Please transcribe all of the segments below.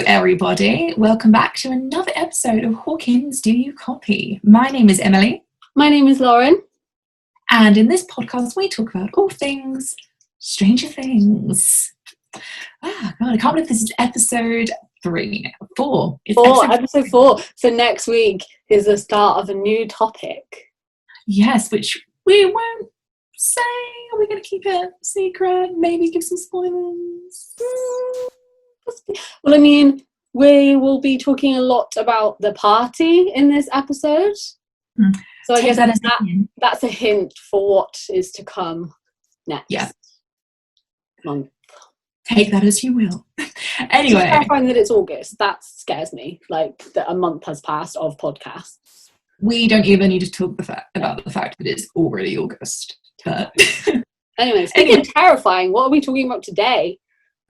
everybody. Welcome back to another episode of Hawkins, Do You Copy? My name is Emily. My name is Lauren. And in this podcast, we talk about all things Stranger Things. God, I can't believe this is episode 4. It's episode 4. So next week is the start of a new topic. Yes, which we won't say. Are we going to keep it secret? Maybe give some spoilers? Well, I mean, we will be talking a lot about the party in this episode. So I guess that's a hint for what is to come next month. Take that as you will. Anyway. Just clarifying that it's August. That scares me, like that a month has passed of podcasts. We don't even need to talk about the fact that it's already August. But anyway, speaking of terrifying, what are we talking about today?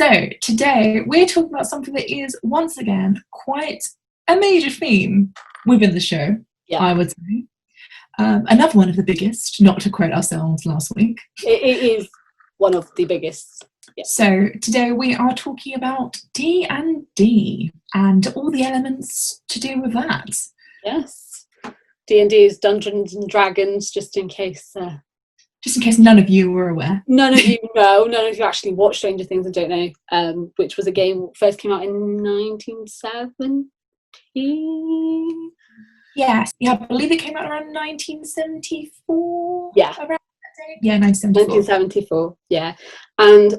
So today we're talking about something that is once again quite a major theme within the show, I would say. Another one of the biggest, not to quote ourselves last week. It is one of the biggest. Yeah. So today we are talking about D&D and all the elements to do with that. Yes. D&D is Dungeons and Dragons, just in case none of you were aware. None of you know. None of you actually watched Stranger Things and don't know, which was a game first came out in 1970. Yes, I believe it came out around 1974. Yeah. Around that date. Yeah, 1974. Yeah. And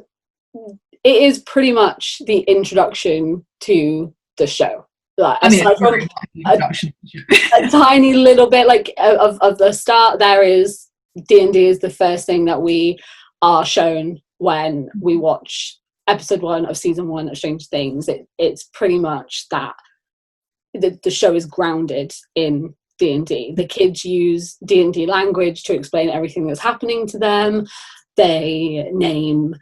it is pretty much the introduction to the show. Like, aside from a tiny little bit of the start, there is D&D is the first thing that we are shown when we watch episode 1 of season 1 of Stranger Things. It's pretty much that the show is grounded in D&D. The kids use D&D language to explain everything that's happening to them. They name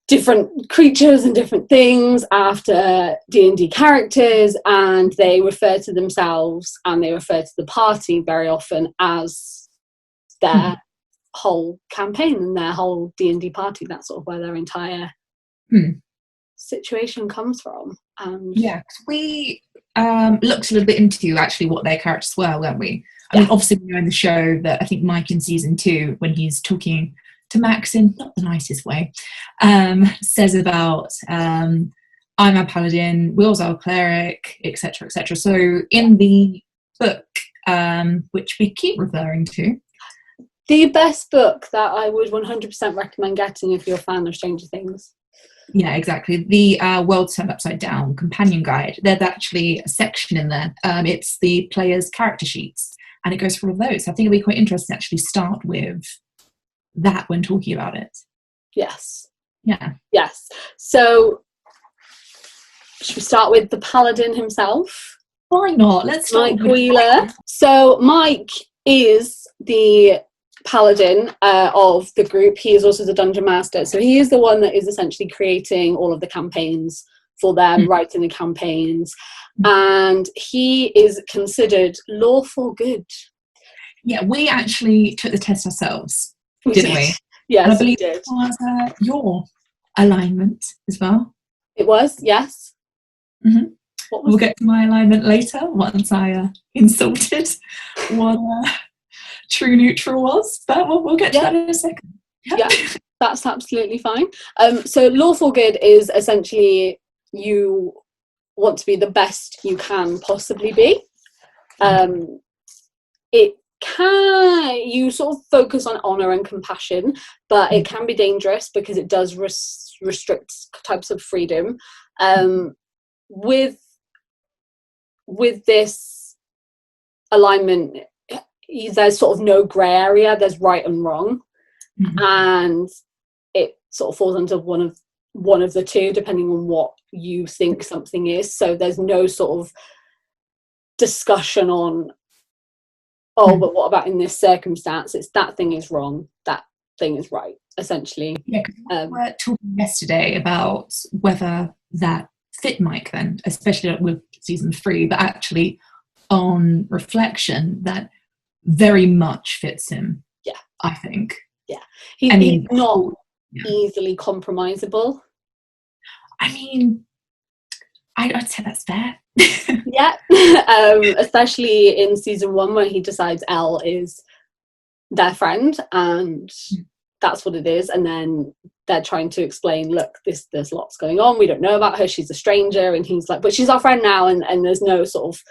different creatures and different things after D&D characters, and they refer to themselves and they refer to the party very often as their whole campaign and their whole D&D party. That's sort of where their entire situation comes from. We looked a little bit into actually what their characters were, weren't we? I mean, obviously we know in the show that I think Mike in season 2, when he's talking to Max in not the nicest way, says about I'm a paladin, Will's our cleric, etc., etc. So in the book, which we keep referring to, the best book that I would 100% recommend getting if you're a fan of Stranger Things. Yeah, exactly. The World Turned Upside Down companion guide. There's actually a section in there. It's the players' character sheets, and it goes through all of those. So I think it'll be quite interesting to actually start with that when talking about it. Yes. Yeah. Yes. So, should we start with the paladin himself? Why not? Let's start Mike Wheeler. So, Mike is the paladin of the group. He is also the dungeon master. So he is the one that is essentially creating all of the campaigns for them, writing the campaigns, and he is considered lawful good. Yeah, we actually took the test ourselves, didn't we? Yes, and I believe we did. It was your alignment as well. It was, yes. Mm-hmm. We'll get to my alignment later once I insulted what true neutral was, but we'll get to that in a second. Yeah, that's absolutely fine. So lawful good is essentially you want to be the best you can possibly be. You sort of focus on honour and compassion, but it can be dangerous because it does restrict types of freedom. With this alignment, there's sort of no grey area. There's right and wrong, and it sort of falls under one of the two, depending on what you think something is. So there's no sort of discussion on, but what about in this circumstance? It's that thing is wrong, that thing is right, essentially. Yeah, we were talking yesterday about whether that fit Mike then, especially with season 3, but actually on reflection, that very much fits him. Yeah, I think. Yeah, he's not easily compromisable. I mean, I'd say that's fair. Yeah. Especially in season 1 where he decides Elle is their friend and that's what it is, and then they're trying to explain, look, there's lots going on, we don't know about her, she's a stranger, and he's like, but she's our friend now, and there's no sort of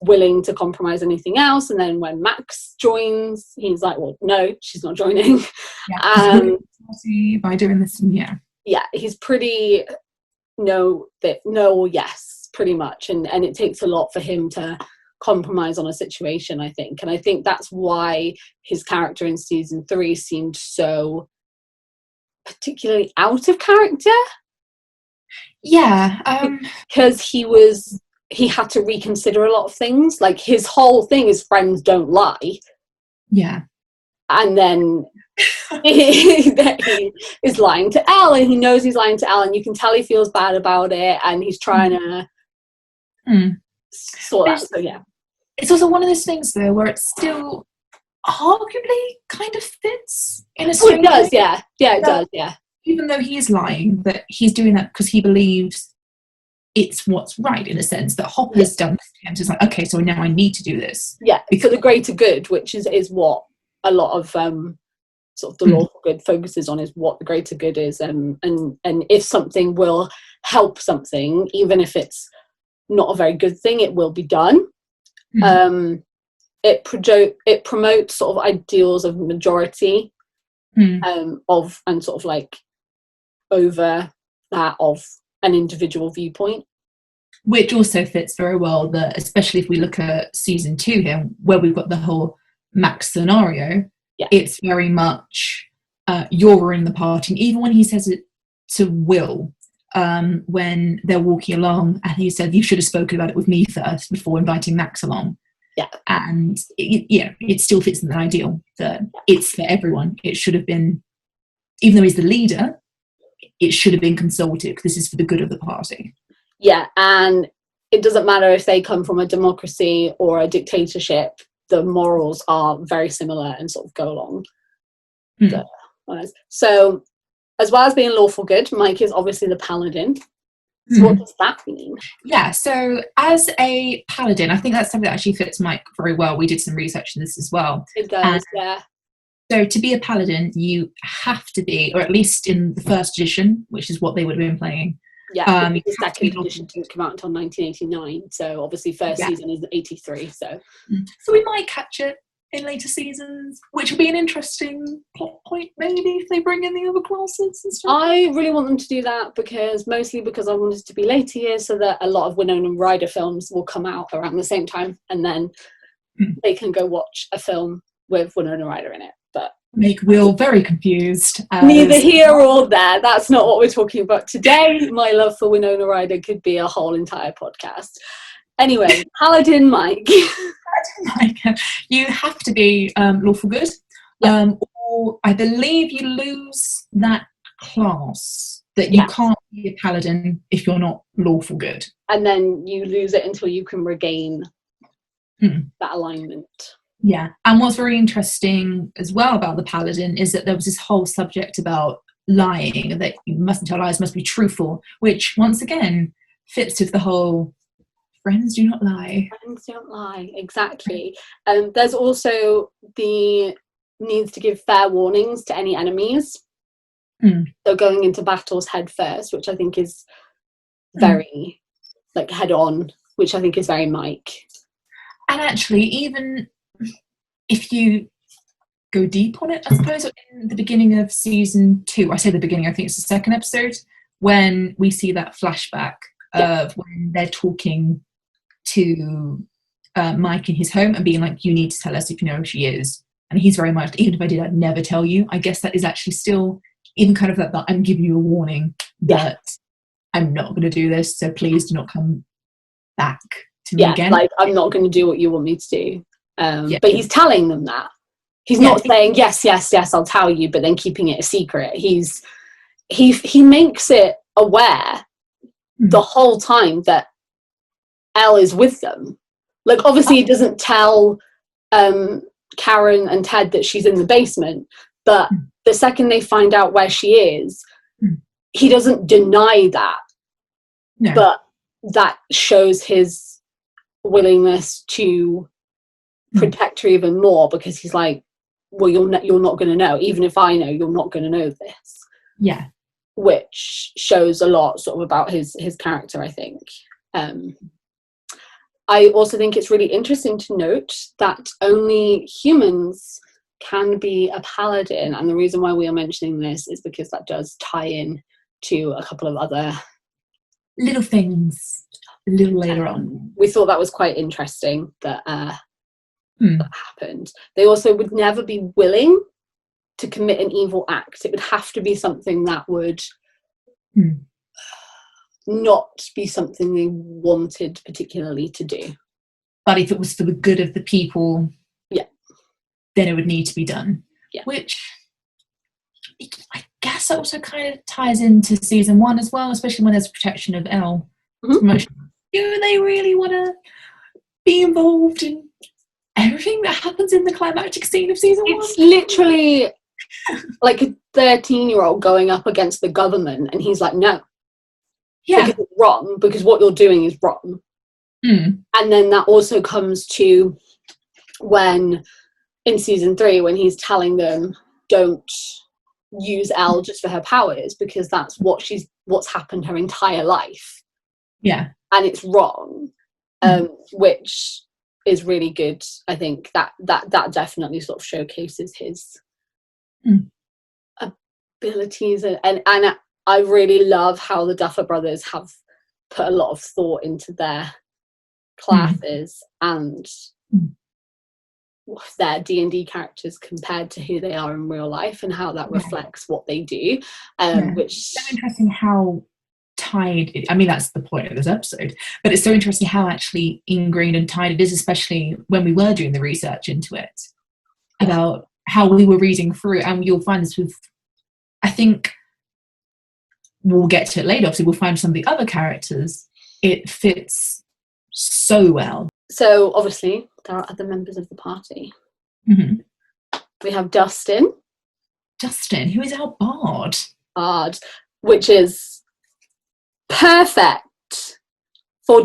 willing to compromise anything else. And then when Max joins, he's like, well, no, she's not joining. By doing this, he's pretty no or yes, pretty much, and it takes a lot for him to compromise on a situation, I think. And I think that's why his character in season 3 seemed so particularly out of character. Because he had to reconsider a lot of things. Like, his whole thing is friends don't lie. And then he is lying to Elle, and he knows he's lying to Elle, and you can tell he feels bad about it, and he's trying to sort that. So it's also one of those things though where it still arguably kind of fits in a it does way. It does even though he is lying, but he's doing that because he believes it's what's right, in a sense that Hopper's done this to him. So it's like, okay, so now I need to do this for the greater good, which is what a lot of sort of the lawful good focuses on, is what the greater good is, and if something will help something, even if it's not a very good thing, it will be done. It promotes sort of ideals of majority, of, and sort of like over that of an individual viewpoint, which also fits very well, that especially if we look at season 2 here, where we've got the whole Max scenario, it's very much you're in the party. And even when he says it to Will, when they're walking along, and he said, you should have spoken about it with me first before inviting Max along. And it still fits in the ideal that it's for everyone. It should have been, even though he's the leader, it should have been consulted, because this is for the good of the party. And it doesn't matter if they come from a democracy or a dictatorship, the morals are very similar and sort of go along. So as well as being lawful good, Mike is obviously the paladin. So what does that mean? So as a paladin, I think that's something that actually fits Mike very well. We did some research in this as well. It does, So to be a paladin, you have to be, or at least in the first edition, which is what they would have been playing. The second edition didn't come out until 1989, so obviously first season is 83. So we might catch it in later seasons, which will be an interesting plot point, maybe, if they bring in the other classes and stuff. I really want them to do that, mostly because I want it to be later years, so that a lot of Winona Ryder films will come out around the same time, and then they can go watch a film with Winona Ryder in it. But make Will very confused. Neither here or there. That's not what we're talking about today. My love for Winona Ryder could be a whole entire podcast. Anyway, Paladin Mike. You have to be lawful good, or I believe you lose that class, that you can't be a paladin if you're not lawful good. And then you lose it until you can regain that alignment. And what's very interesting as well about the paladin is that there was this whole subject about lying, that you mustn't tell lies, must be truthful, which once again fits with the whole friends do not lie. Friends don't lie, exactly. There's also the needs to give fair warnings to any enemies. So going into battles head first, which I think is very like head on, which I think is very Mike. And actually, even if you go deep on it, I suppose in the beginning of season 2, I say the beginning, I think it's the second episode, when we see that flashback of when they're talking to Mike in his home and being like, you need to tell us if you know who she is. And he's very much, even if I did, I'd never tell you. I guess that is actually still even kind of that I'm giving you a warning that I'm not going to do this, so please do not come back to me again. Like, I'm not going to do what you want me to do. But he's telling them that. He's not saying, yes, I'll tell you, but then keeping it a secret. He makes it aware the whole time that Elle is with them. Like, obviously he doesn't tell Karen and Ted that she's in the basement, but the second they find out where she is, he doesn't deny that. But that shows his willingness to protect her even more, because he's like, well, you're not going to know. Even if I know, you're not going to know this. Yeah. Which shows a lot sort of about his character, I think. I also think it's really interesting to note that only humans can be a paladin, and the reason why we are mentioning this is because that does tie in to a couple of other little things a little later on. We thought that was quite interesting that that happened. They also would never be willing to commit an evil act. It would have to be something that would not be something they wanted particularly to do. But if it was for the good of the people, then it would need to be done. Yeah. Which I guess also kind of ties into season 1 as well, especially when there's protection of Elle. Do they really want to be involved in everything that happens in the climactic scene of season 1? It's literally like a 13-year-old going up against the government, and he's like, no. Yeah. Because it's wrong, because what you're doing is wrong. And then that also comes to when, in season 3, when he's telling them, don't use Elle just for her powers, because that's what's happened her entire life. Yeah. And it's wrong. Which is really good. I think that definitely sort of showcases his abilities, and I really love how the Duffer Brothers have put a lot of thought into their classes and their D&D characters compared to who they are in real life, and how that reflects what they do. Which is so interesting how tied it, I mean, that's the point of this episode, but it's so interesting how actually ingrained and tied it is, especially when we were doing the research into it, about how we were reading through. And you'll find this with, I think we'll get to it later, obviously we'll find some of the other characters, it fits so well. So obviously there are other members of the party. We have Dustin, who is our bard, which is perfect for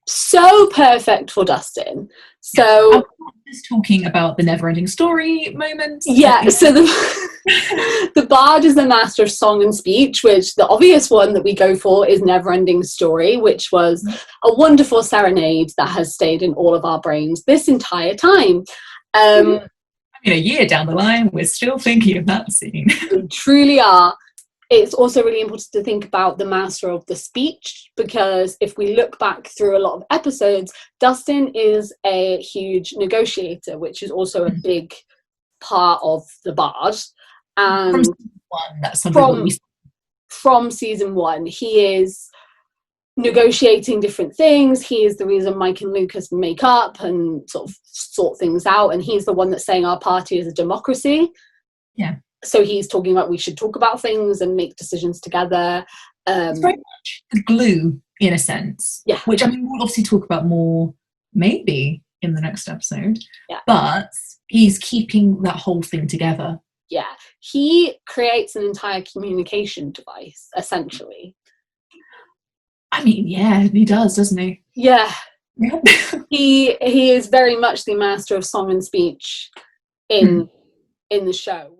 so perfect for Dustin. So I'm just talking about the never-ending story moments. So the bard is the master of song and speech, which the obvious one that we go for is Never-Ending Story, which was a wonderful serenade that has stayed in all of our brains this entire time. I mean, a year down the line, we're still thinking of that scene. We truly are. It's also really important to think about the master of the speech, because if we look back through a lot of episodes, Dustin is a huge negotiator, which is also a big part of the bard. And from season 1, he is negotiating different things. He is the reason Mike and Lucas make up and sort of sort things out, and he's the one that's saying our party is a democracy. Yeah. So he's talking about we should talk about things and make decisions together. It's very much the glue, in a sense. Yeah. Which, I mean, we'll obviously talk about more maybe in the next episode. Yeah. But he's keeping that whole thing together. Yeah. He creates an entire communication device, essentially. I mean, yeah, he does, doesn't he? Yeah. He is very much the master of song and speech in the show.